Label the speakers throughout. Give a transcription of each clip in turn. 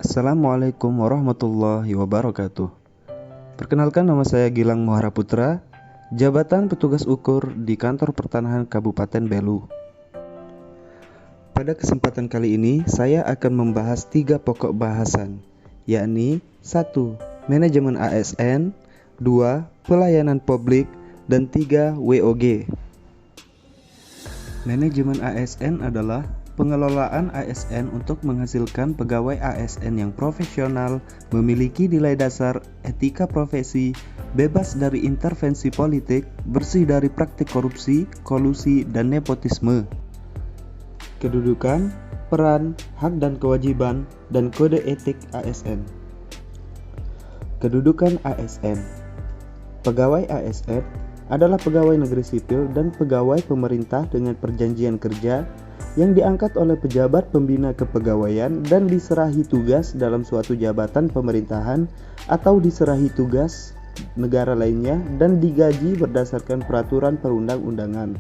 Speaker 1: Assalamualaikum warahmatullahi wabarakatuh. Perkenalkan, nama saya Gilang Mohara Putra, jabatan petugas ukur di Kantor Pertanahan Kabupaten Belu. Pada kesempatan kali ini, saya akan membahas 3 pokok bahasan, yakni 1. Manajemen ASN, 2. Pelayanan publik, dan 3. WOG. Manajemen ASN adalah pengelolaan ASN untuk menghasilkan pegawai ASN yang profesional, memiliki nilai dasar etika profesi, bebas dari intervensi politik, bersih dari praktik korupsi, kolusi, dan nepotisme. Kedudukan, peran, hak dan kewajiban, dan kode etik ASN. Kedudukan ASN. Pegawai ASN adalah pegawai negeri sipil dan pegawai pemerintah dengan perjanjian kerja yang diangkat oleh pejabat pembina kepegawaian dan diserahi tugas dalam suatu jabatan pemerintahan atau diserahi tugas negara lainnya dan digaji berdasarkan peraturan perundang-undangan.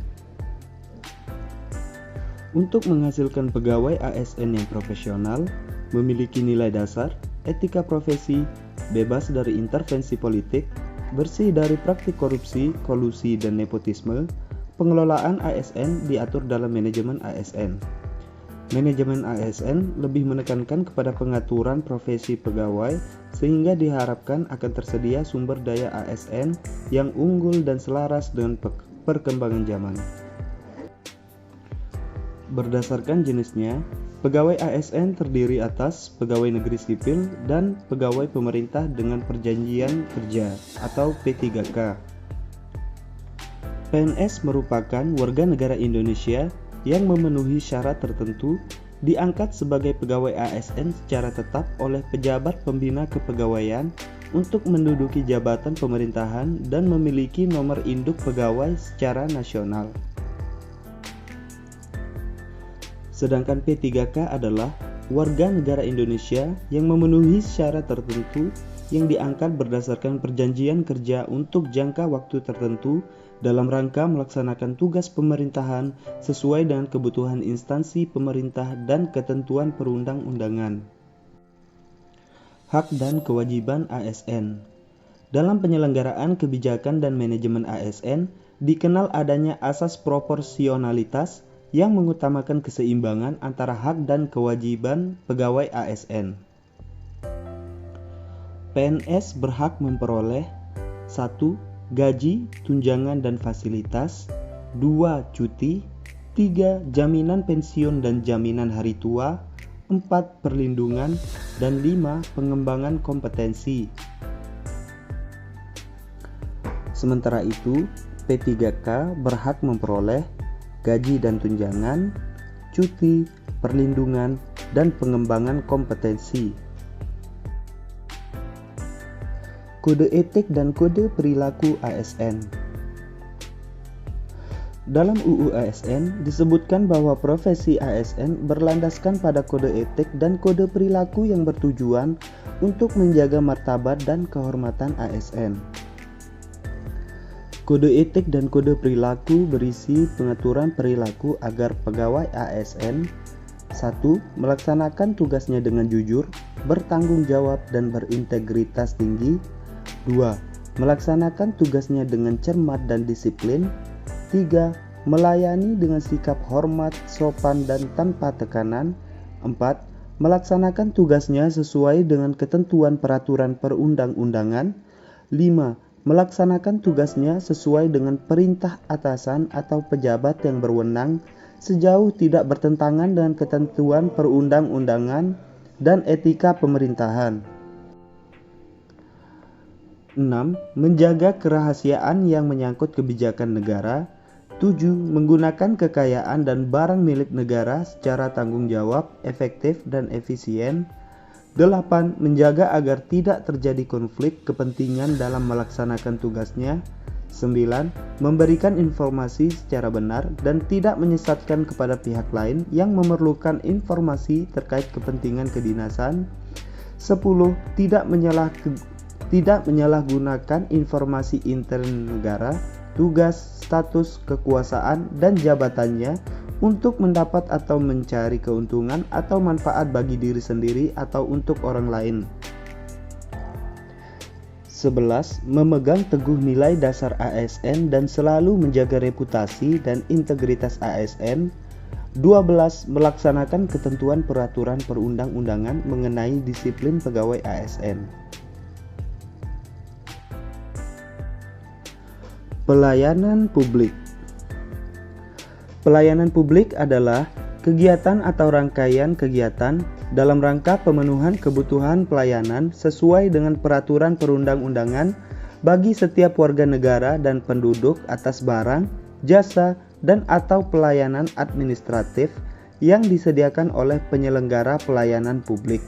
Speaker 1: Untuk menghasilkan pegawai ASN yang profesional, memiliki nilai dasar, etika profesi, bebas dari intervensi politik, bersih dari praktik korupsi, kolusi, dan nepotisme, pengelolaan ASN diatur dalam manajemen ASN. Manajemen ASN lebih menekankan kepada pengaturan profesi pegawai sehingga diharapkan akan tersedia sumber daya ASN yang unggul dan selaras dengan perkembangan zaman. Berdasarkan jenisnya, pegawai ASN terdiri atas pegawai negeri sipil dan pegawai pemerintah dengan perjanjian kerja atau P3K. PNS merupakan warga negara Indonesia yang memenuhi syarat tertentu, diangkat sebagai pegawai ASN secara tetap oleh pejabat pembina kepegawaian untuk menduduki jabatan pemerintahan dan memiliki nomor induk pegawai secara nasional. Sedangkan P3K adalah warga negara Indonesia yang memenuhi syarat tertentu yang diangkat berdasarkan perjanjian kerja untuk jangka waktu tertentu dalam rangka melaksanakan tugas pemerintahan sesuai dengan kebutuhan instansi pemerintah dan ketentuan perundang-undangan. Hak dan kewajiban ASN. Dalam penyelenggaraan kebijakan dan manajemen ASN, dikenal adanya asas proporsionalitas yang mengutamakan keseimbangan antara hak dan kewajiban pegawai ASN. PNS berhak memperoleh 1. Gaji, tunjangan dan fasilitas, 2. Cuti, 3. Jaminan pensiun dan jaminan hari tua, 4. Perlindungan, dan 5. Pengembangan kompetensi. Sementara itu, P3K berhak memperoleh gaji dan tunjangan, cuti, perlindungan, dan pengembangan kompetensi. Kode etik dan kode perilaku ASN. Dalam UU ASN disebutkan bahwa profesi ASN berlandaskan pada kode etik dan kode perilaku yang bertujuan untuk menjaga martabat dan kehormatan ASN. Kode etik dan kode perilaku berisi pengaturan perilaku agar pegawai ASN 1. Melaksanakan tugasnya dengan jujur, bertanggung jawab, dan berintegritas tinggi. 2. Melaksanakan tugasnya dengan cermat dan disiplin. 3. Melayani dengan sikap hormat, sopan, dan tanpa tekanan. 4. Melaksanakan tugasnya sesuai dengan ketentuan peraturan perundang-undangan. 5. Melaksanakan tugasnya sesuai dengan perintah atasan atau pejabat yang berwenang sejauh tidak bertentangan dengan ketentuan perundang-undangan dan etika pemerintahan. 6. Menjaga kerahasiaan yang menyangkut kebijakan negara. 7. Menggunakan kekayaan dan barang milik negara secara tanggung jawab, efektif, dan efisien. 8. Menjaga agar tidak terjadi konflik kepentingan dalam melaksanakan tugasnya. 9. Memberikan informasi secara benar dan tidak menyesatkan kepada pihak lain yang memerlukan informasi terkait kepentingan kedinasan. 10. Tidak menyalahgunakan informasi intern negara, tugas, status, kekuasaan, dan jabatannya untuk mendapat atau mencari keuntungan atau manfaat bagi diri sendiri atau untuk orang lain. 11. Memegang teguh nilai dasar ASN dan selalu menjaga reputasi dan integritas ASN. 12. Melaksanakan ketentuan peraturan perundang-undangan mengenai disiplin pegawai ASN. Pelayanan publik. Pelayanan publik adalah kegiatan atau rangkaian kegiatan dalam rangka pemenuhan kebutuhan pelayanan sesuai dengan peraturan perundang-undangan bagi setiap warga negara dan penduduk atas barang, jasa, dan atau pelayanan administratif yang disediakan oleh penyelenggara pelayanan publik.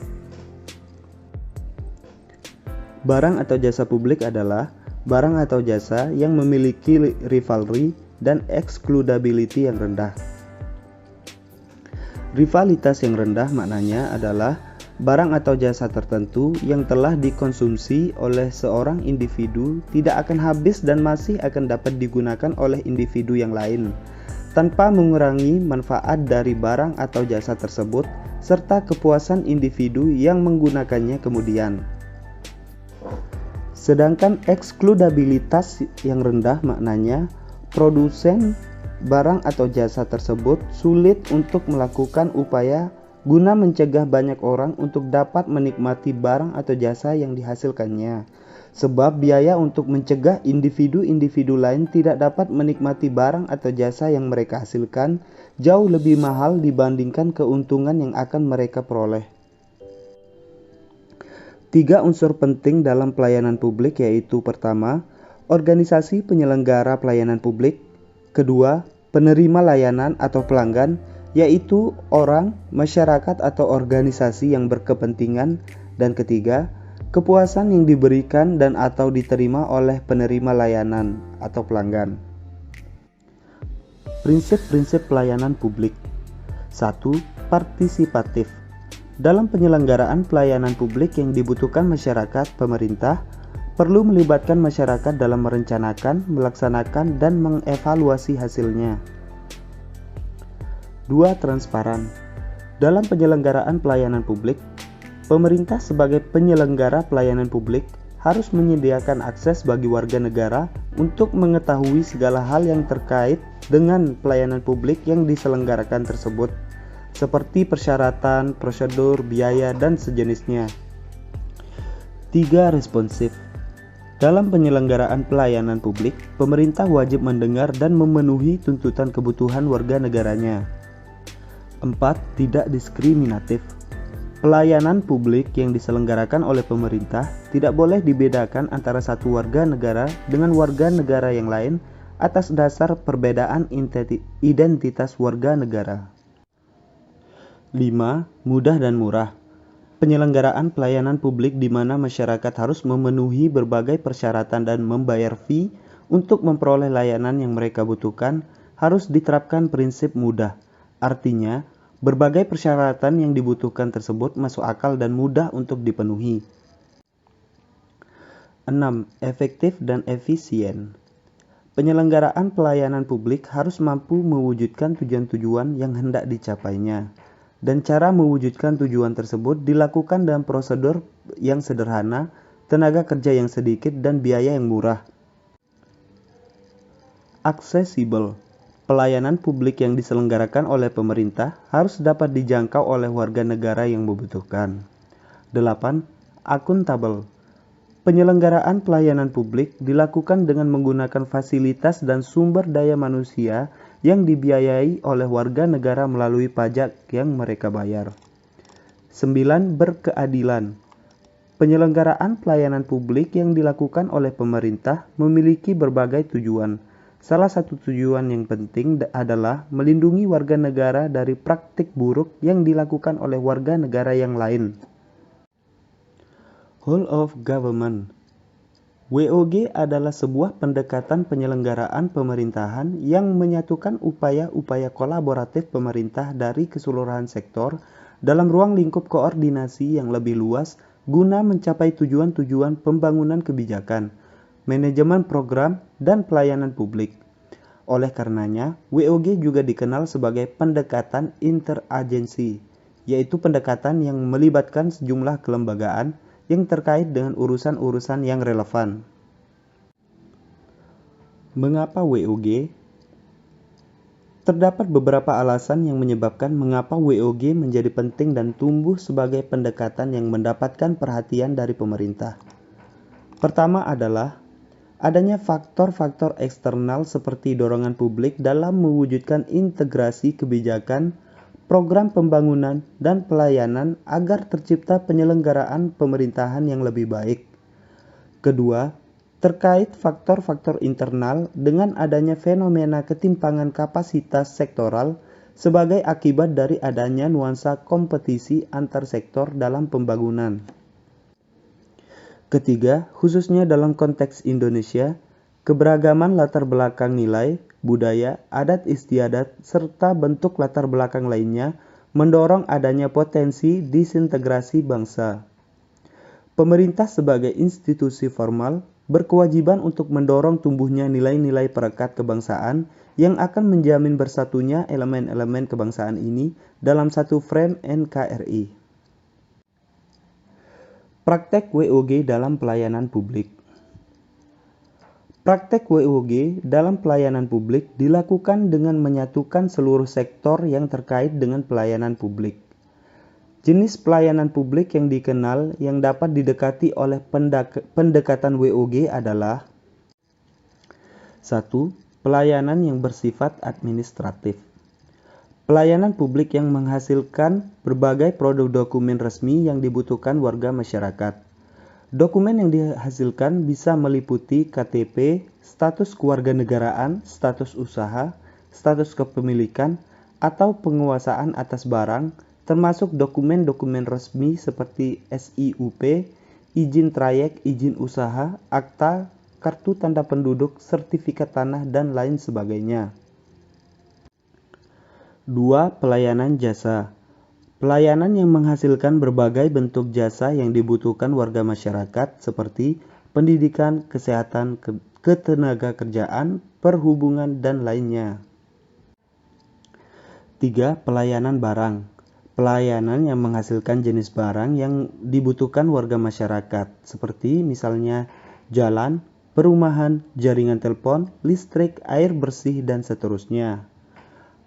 Speaker 1: Barang atau jasa publik adalah barang atau jasa yang memiliki rivalry dan excludability yang rendah. Rivalitas yang rendah maknanya adalah barang atau jasa tertentu yang telah dikonsumsi oleh seorang individu tidak akan habis dan masih akan dapat digunakan oleh individu yang lain, tanpa mengurangi manfaat dari barang atau jasa tersebut serta kepuasan individu yang menggunakannya kemudian. Sedangkan eksklusibilitas yang rendah maknanya produsen barang atau jasa tersebut sulit untuk melakukan upaya guna mencegah banyak orang untuk dapat menikmati barang atau jasa yang dihasilkannya, sebab biaya untuk mencegah individu-individu lain tidak dapat menikmati barang atau jasa yang mereka hasilkan jauh lebih mahal dibandingkan keuntungan yang akan mereka peroleh. 3 unsur penting dalam pelayanan publik yaitu pertama, organisasi penyelenggara pelayanan publik. Kedua, penerima layanan atau pelanggan, yaitu orang, masyarakat atau organisasi yang berkepentingan. Dan ketiga, kepuasan yang diberikan dan atau diterima oleh penerima layanan atau pelanggan. Prinsip-prinsip pelayanan publik. 1. Partisipatif. Dalam penyelenggaraan pelayanan publik yang dibutuhkan masyarakat, pemerintah perlu melibatkan masyarakat dalam merencanakan, melaksanakan, dan mengevaluasi hasilnya. 2. Transparan. Dalam penyelenggaraan pelayanan publik, pemerintah sebagai penyelenggara pelayanan publik harus menyediakan akses bagi warga negara untuk mengetahui segala hal yang terkait dengan pelayanan publik yang diselenggarakan tersebut, seperti persyaratan, prosedur, biaya, dan sejenisnya. 3. Responsif. Dalam penyelenggaraan pelayanan publik, pemerintah wajib mendengar dan memenuhi tuntutan kebutuhan warga negaranya. 4. Tidak diskriminatif. Pelayanan publik yang diselenggarakan oleh pemerintah tidak boleh dibedakan antara satu warga negara dengan warga negara yang lain atas dasar perbedaan identitas warga negara. 5. Mudah dan murah. Penyelenggaraan pelayanan publik di mana masyarakat harus memenuhi berbagai persyaratan dan membayar fee untuk memperoleh layanan yang mereka butuhkan harus diterapkan prinsip mudah. Artinya, berbagai persyaratan yang dibutuhkan tersebut masuk akal dan mudah untuk dipenuhi. 6. Efektif dan efisien. Penyelenggaraan pelayanan publik harus mampu mewujudkan tujuan-tujuan yang hendak dicapainya. Dan cara mewujudkan tujuan tersebut dilakukan dalam prosedur yang sederhana, tenaga kerja yang sedikit, dan biaya yang murah. Aksesibel. Pelayanan publik yang diselenggarakan oleh pemerintah harus dapat dijangkau oleh warga negara yang membutuhkan. 8. Akuntabel. Penyelenggaraan pelayanan publik dilakukan dengan menggunakan fasilitas dan sumber daya manusia yang dibiayai oleh warga negara melalui pajak yang mereka bayar. 9. Berkeadilan. Penyelenggaraan pelayanan publik yang dilakukan oleh pemerintah memiliki berbagai tujuan. Salah satu tujuan yang penting adalah melindungi warga negara dari praktik buruk yang dilakukan oleh warga negara yang lain. Whole of government. WOG adalah sebuah pendekatan penyelenggaraan pemerintahan yang menyatukan upaya-upaya kolaboratif pemerintah dari keseluruhan sektor dalam ruang lingkup koordinasi yang lebih luas guna mencapai tujuan-tujuan pembangunan kebijakan, manajemen program, dan pelayanan publik. Oleh karenanya, WOG juga dikenal sebagai pendekatan interagensi, yaitu pendekatan yang melibatkan sejumlah kelembagaan yang terkait dengan urusan-urusan yang relevan. Mengapa WOG? Terdapat beberapa alasan yang menyebabkan mengapa WOG menjadi penting dan tumbuh sebagai pendekatan yang mendapatkan perhatian dari pemerintah. Pertama adalah adanya faktor-faktor eksternal seperti dorongan publik dalam mewujudkan integrasi kebijakan, program pembangunan, dan pelayanan agar tercipta penyelenggaraan pemerintahan yang lebih baik. Kedua, terkait faktor-faktor internal dengan adanya fenomena ketimpangan kapasitas sektoral sebagai akibat dari adanya nuansa kompetisi antar sektor dalam pembangunan. Ketiga, khususnya dalam konteks Indonesia, keberagaman latar belakang nilai, budaya, adat istiadat, serta bentuk latar belakang lainnya mendorong adanya potensi disintegrasi bangsa. Pemerintah sebagai institusi formal berkewajiban untuk mendorong tumbuhnya nilai-nilai perekat kebangsaan yang akan menjamin bersatunya elemen-elemen kebangsaan ini dalam satu frame NKRI. Praktek WOG dalam pelayanan publik. Praktek WOG dalam pelayanan publik dilakukan dengan menyatukan seluruh sektor yang terkait dengan pelayanan publik. Jenis pelayanan publik yang dikenal yang dapat didekati oleh pendekatan WOG adalah 1. Pelayanan yang bersifat administratif. Pelayanan publik yang menghasilkan berbagai produk dokumen resmi yang dibutuhkan warga masyarakat. Dokumen yang dihasilkan bisa meliputi KTP, status kewarganegaraan, status usaha, status kepemilikan, atau penguasaan atas barang, termasuk dokumen-dokumen resmi seperti SIUP, izin trayek, izin usaha, akta, kartu tanda penduduk, sertifikat tanah, dan lain sebagainya. 2. Pelayanan jasa. Pelayanan yang menghasilkan berbagai bentuk jasa yang dibutuhkan warga masyarakat seperti pendidikan, kesehatan, ketenagakerjaan, perhubungan, dan lainnya. 3. Pelayanan barang. Pelayanan yang menghasilkan jenis barang yang dibutuhkan warga masyarakat seperti misalnya jalan, perumahan, jaringan telepon, listrik, air bersih, dan seterusnya.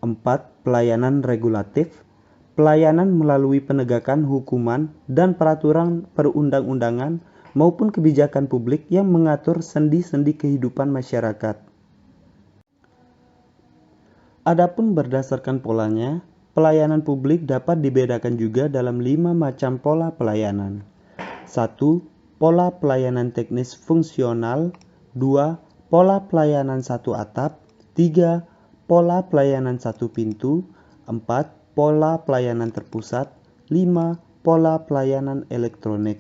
Speaker 1: 4. Pelayanan regulatif. Pelayanan melalui penegakan hukuman dan peraturan perundang-undangan maupun kebijakan publik yang mengatur sendi-sendi kehidupan masyarakat. Adapun berdasarkan polanya, pelayanan publik dapat dibedakan juga dalam 5 macam pola pelayanan. 1. Pola pelayanan teknis fungsional. 2. Pola pelayanan satu atap. 3. Pola pelayanan satu pintu. 4. Pola pelayanan terpusat. 5. Pola pelayanan elektronik.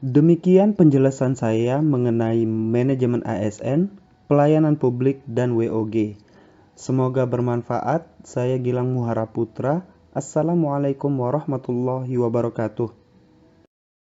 Speaker 1: Demikian penjelasan saya mengenai manajemen ASN, pelayanan publik, dan WOG. Semoga bermanfaat. Saya Gilang Muhara Putra. Assalamualaikum warahmatullahi wabarakatuh.